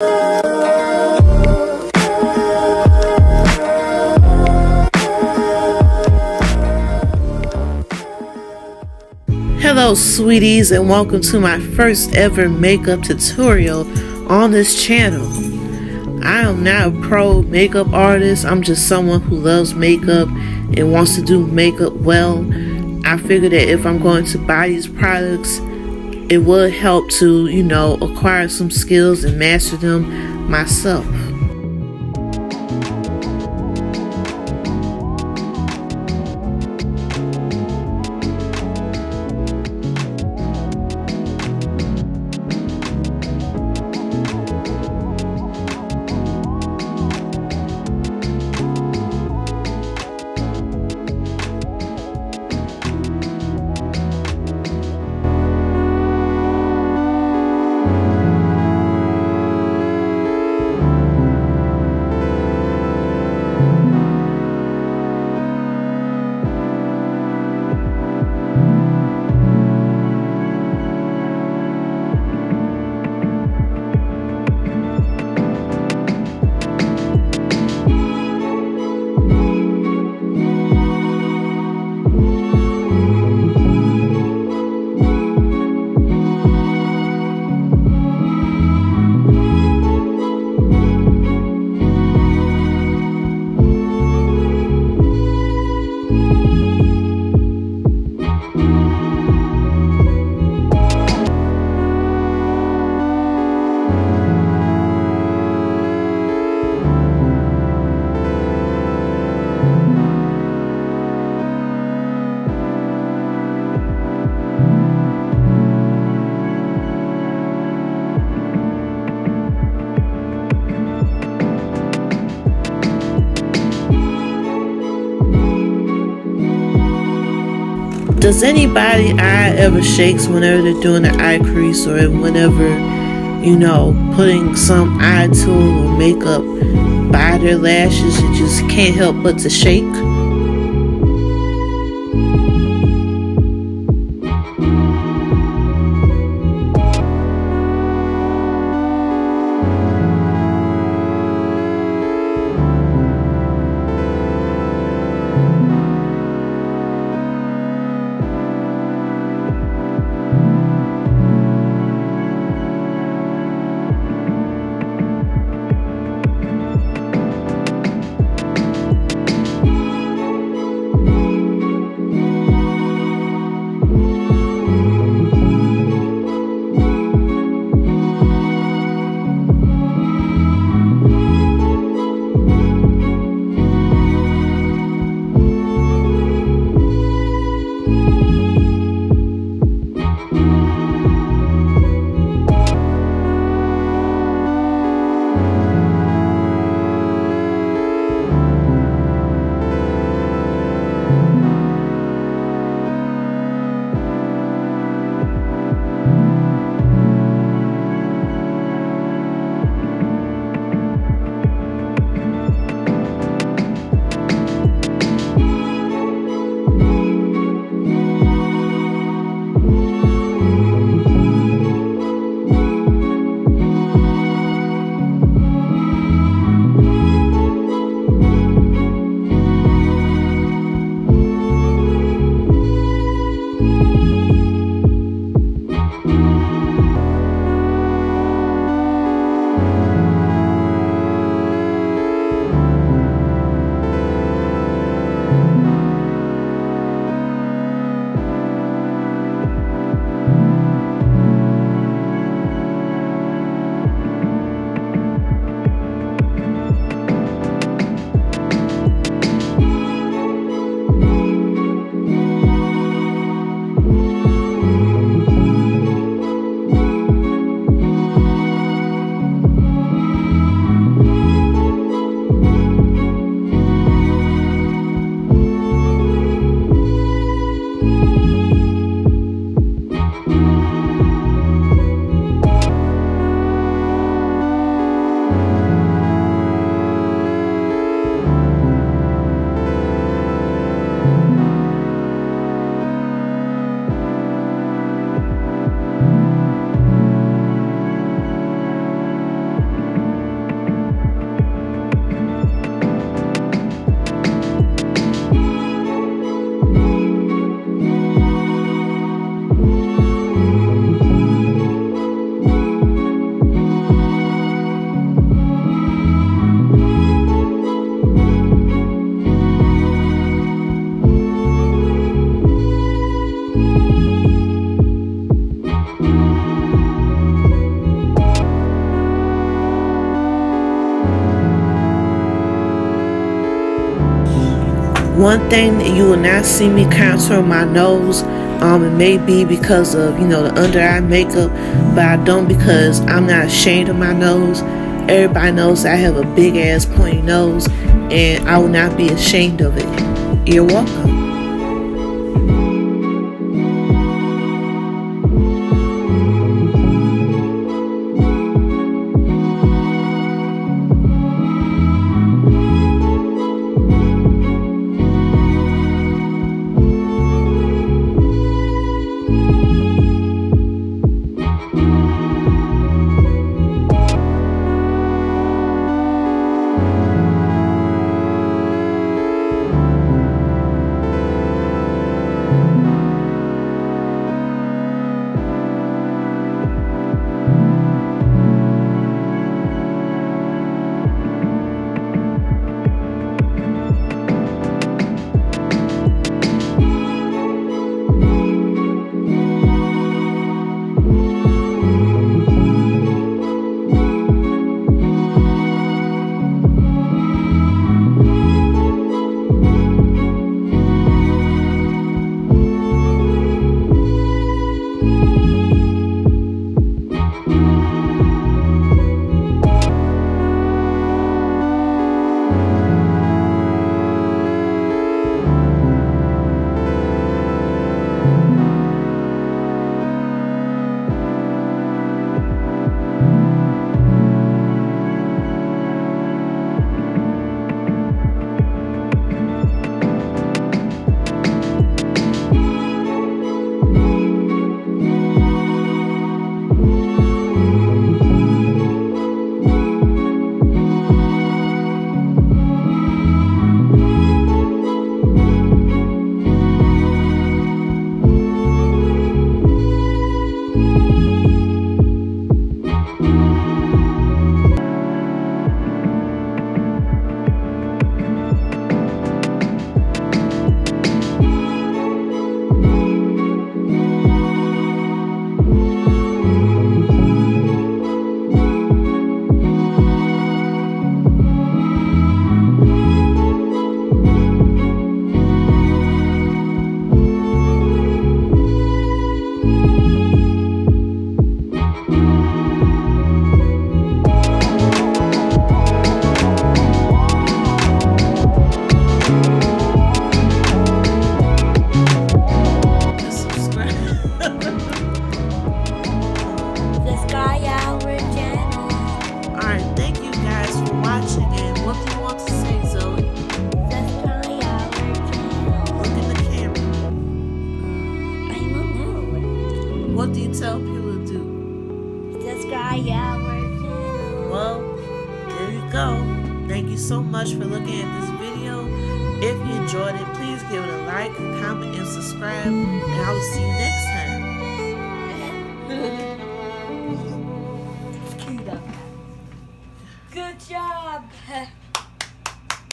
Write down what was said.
Hello sweeties, and welcome to my first ever makeup tutorial on this channel. I am not a pro makeup artist. I'm just someone who loves makeup and wants to do makeup well. I figured that if I'm going to buy these products, it would help to, acquire some skills and master them myself. Does anybody eye ever shakes whenever they're doing an eye crease, or whenever, putting some eye tool or makeup by their lashes? You just can't help but to shake. One thing that you will not see me contour my nose. It may be because of, the under eye makeup, but I don't because I'm not ashamed of my nose. Everybody knows I have a big ass pointy nose, and I will not be ashamed of it. You're welcome. What do you tell people to do? Subscribe our channel. Well, there you go. Thank you so much for looking at this video. If you enjoyed it, please give it a like, comment, and subscribe. And I will see you next time. Good job.